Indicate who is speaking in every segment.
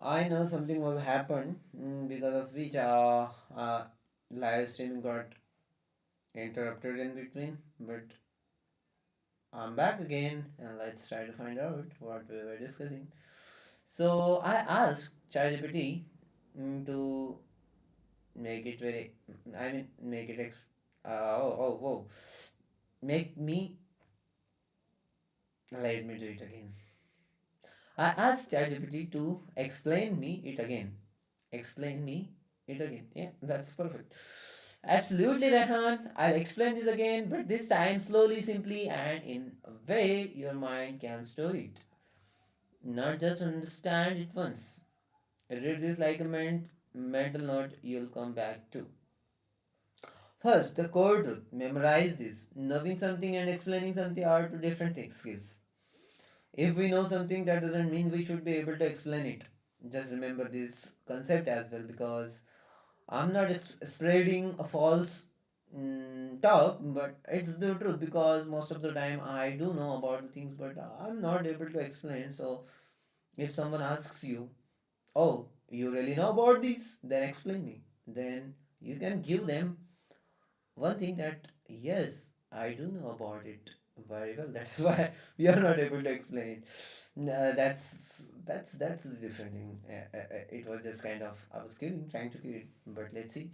Speaker 1: I know something was happened because of which live streaming got interrupted in between. But I'm back again, and let's try to find out what we were discussing. So I asked ChatGPT to make it very, I mean, make it whoa, make me. Let me do it again. I asked ChatGPT to explain me it again. Explain me it again. Yeah, that's perfect. Absolutely, Rehan. I'll explain this again, but this time slowly, simply, and in a way your mind can store it. Not just understand it once. Read this like a mental note you'll come back to. First, the core truth. Memorize this. Knowing something and explaining something are two different skills. If we know something, that doesn't mean we should be able to explain it. Just remember this concept as well, because I'm not spreading a false talk, but it's the truth, because most of the time I do know about the things, but I'm not able to explain. So if someone asks you, "Oh, you really know about this?" then explain me. Then you can give them one thing that, yes, I do know about it very well. That is why we are not able to explain it. That's the different thing. It was just kind of I was kidding, trying to kid, but let's see.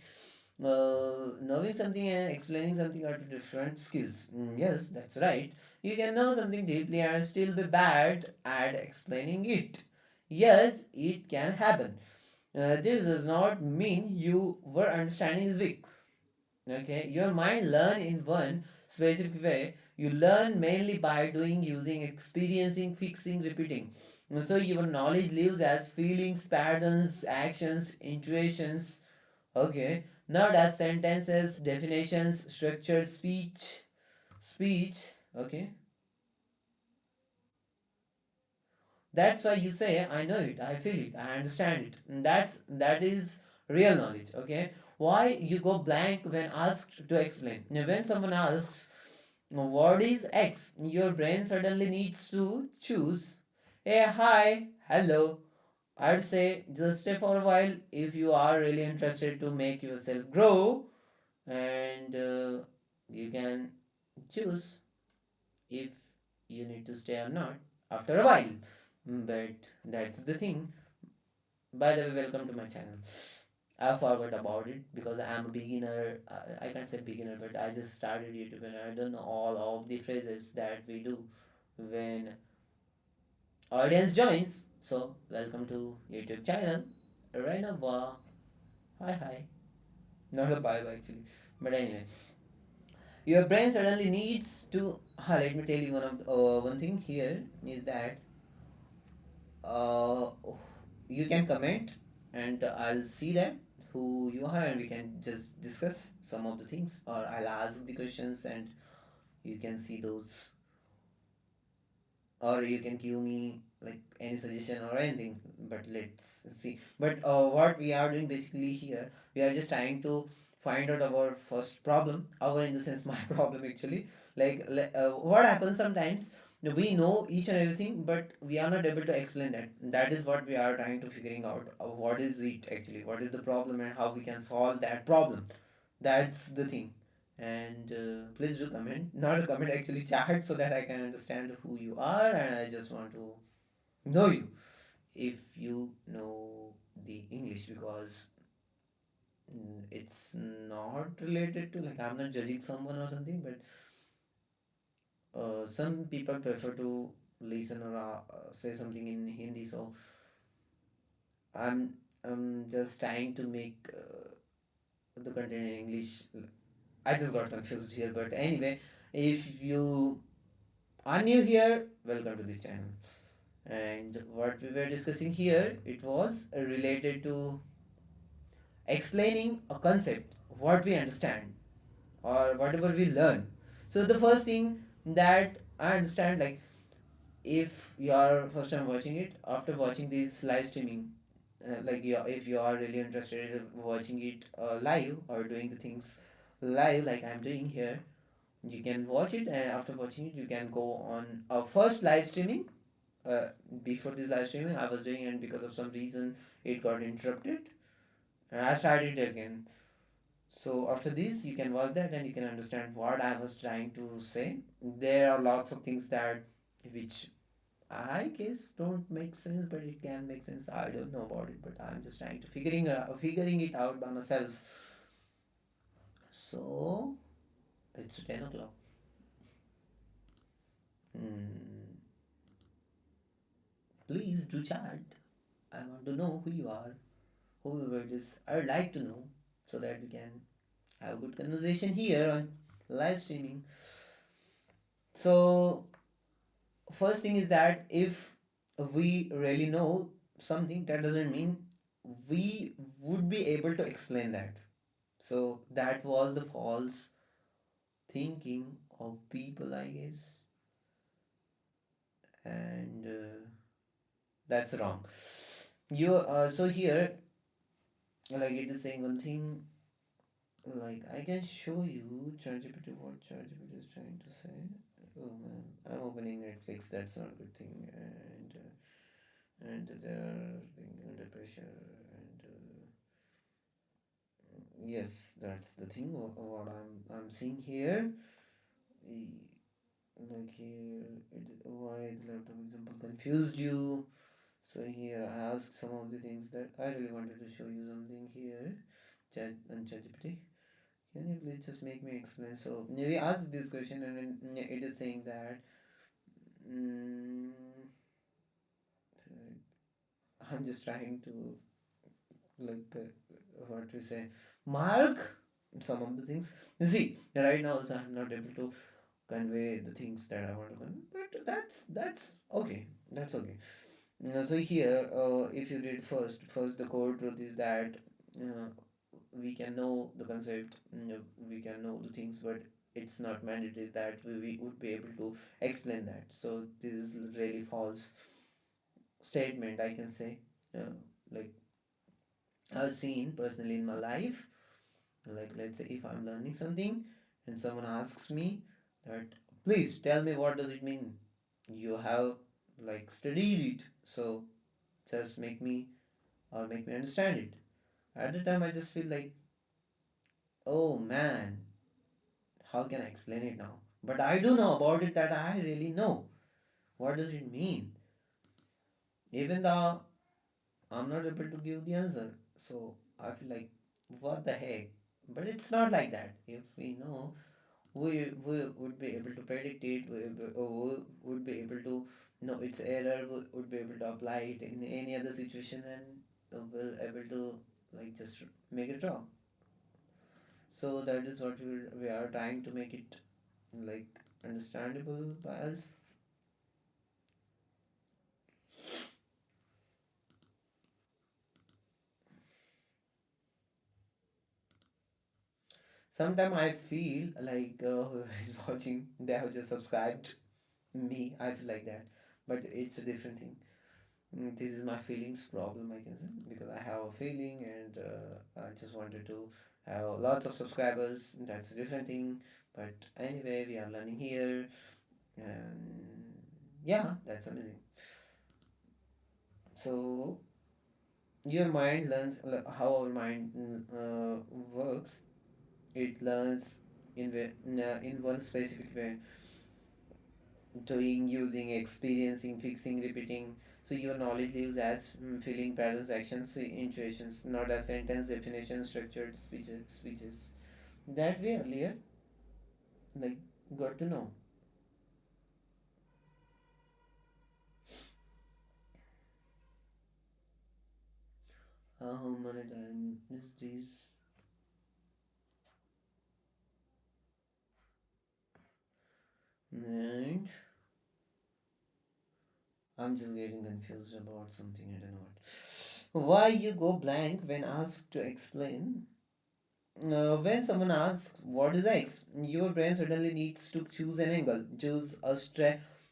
Speaker 1: Knowing something and explaining something are two different skills. Yes, that's right. You can know something deeply and still be bad at explaining it. Yes, it can happen. This does not mean your understanding is weak. Okay, your mind learn in one specific way. You learn mainly by doing, using, experiencing, fixing, repeating. So your knowledge lives as feelings, patterns, actions, intuitions. Okay, not as sentences, definitions, structured speech. Okay, that's why you say, I know it, I feel it, I understand it. That is real knowledge. Okay, why you go blank when asked to explain? Now, when someone asks, what is X? Your brain suddenly needs to choose. Hey, hi, hello. I'd say just stay for a while if you are really interested to make yourself grow, and you can choose if you need to stay or not after a while. But that's the thing. By the way, welcome to my channel. I forgot about it because I'm a beginner. I can't say beginner, but I just started YouTube and I don't know all of the phrases that we do when audience joins. So, welcome to YouTube channel. Rainova. Hi, hi. Not a bye actually. But anyway, your brain suddenly needs to. Let me tell you one thing here is that uh, you can comment and I'll see them who you are, and we can just discuss some of the things, or I'll ask the questions and you can see those, or you can give me like any suggestion or anything. But let's see. But what we are doing basically here, we are just trying to find out our first problem, our in the sense my problem actually. Like what happens sometimes, we know each and everything, but we are not able to explain that. That is what we are trying to figuring out, what is it actually, what is the problem and how we can solve that problem. That's the thing. And please do comment, not a comment actually, chat, so that I can understand who you are, and I just want to know you if you know the English, because it's not related to, like, I'm not judging someone or something, but some people prefer to listen or say something in Hindi, so I'm just trying to make the content in English. I just got confused here, but anyway, if you are new here, welcome to this channel. And what we were discussing here, it was related to explaining a concept, what we understand or whatever we learn. So the first thing that I understand, like, if you are first time watching it, after watching this live streaming, like if you are really interested in watching it live or doing the things live like I'm doing here, you can watch it, and after watching it you can go on our first live streaming uh, before this live streaming I was doing, and because of some reason it got interrupted, and I started it again. So after this, you can watch that and you can understand what I was trying to say. There are lots of things that which I guess don't make sense, but it can make sense. I don't know about it, but I'm just trying to figuring it out by myself. So it's 10 o'clock. Hmm. Please do chat. I want to know who you are, whoever it is. I would like to know so that we can have a good conversation here on live streaming. So first thing is that if we really know something, that doesn't mean we would be able to explain that. So that was the false thinking of people, I guess, and that's wrong. You so here, like it is saying one thing. Like I can show you ChatGPT what ChatGPT is trying to say. Oh man, I'm opening Netflix. That's not a good thing, and there are things under pressure, and yes, that's the thing. What I'm seeing here. Like here, why the laptop example confused you. So here I asked some of the things that I really wanted to show you something here. Chat and ChatGPT. Can you please just make me explain? So we asked this question, and then it is saying that mm, I'm just trying to like what we say mark some of the things. You see, right now also I'm not able to convey the things that I want to convey, but that's okay. That's okay. So here, if you read first the core truth is that uh, we can know the concept, we can know the things, but it's not mandatory that we would be able to explain that. So this is really false statement, I can say. Like I've seen personally in my life, like let's say if I'm learning something and someone asks me that, please tell me what does it mean. You have like studied it, so just make me understand it. At the time, I just feel like, oh man, how can I explain it now? But I do know about it that I really know. What does it mean? Even though I'm not able to give the answer. So I feel like, what the heck? But it's not like that. If we know, we would be able to predict it, we would be able to know its error, we would be able to apply it in any other situation, and we'll able to like just make it wrong. So that is what we are trying to make it like understandable by us. Sometimes I feel like whoever is watching, they have just subscribed me. I feel like that, but it's a different thing. This is my feelings problem, I can say, because I have a feeling, and I just wanted to have lots of subscribers. That's a different thing. But anyway, we are learning here, and yeah, that's amazing. So your mind learns how our mind works. It learns in one specific way, doing, using, experiencing, fixing, repeating. So your knowledge lives as feeling patterns, actions, intuitions, not as sentence definitions, structured speeches. That way earlier, like, got to know. How many times is this? And I'm just getting confused about something. I don't know what. Why you go blank when asked to explain? When someone asks what is X, your brain suddenly needs to choose an angle, choose a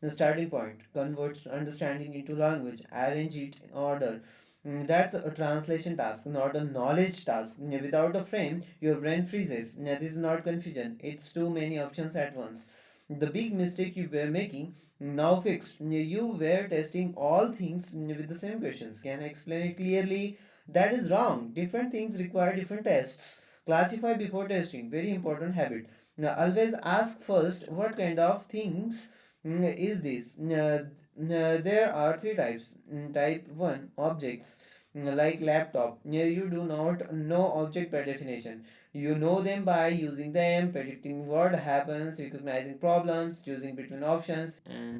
Speaker 1: starting point, convert understanding into language, arrange it in order. That's a translation task, not a knowledge task. Without a frame, your brain freezes. This is not confusion, it's too many options at once. The big mistake you were making Now fixed. You were testing all things with the same questions. Can I explain it clearly? That is wrong. Different things require different tests. Classify before testing. Very important habit. Now, always ask first what kind of things is this. There are three types. Type 1 objects, like laptop. You do not know object by definition. You know them by using them, predicting what happens, recognizing problems, choosing between options, and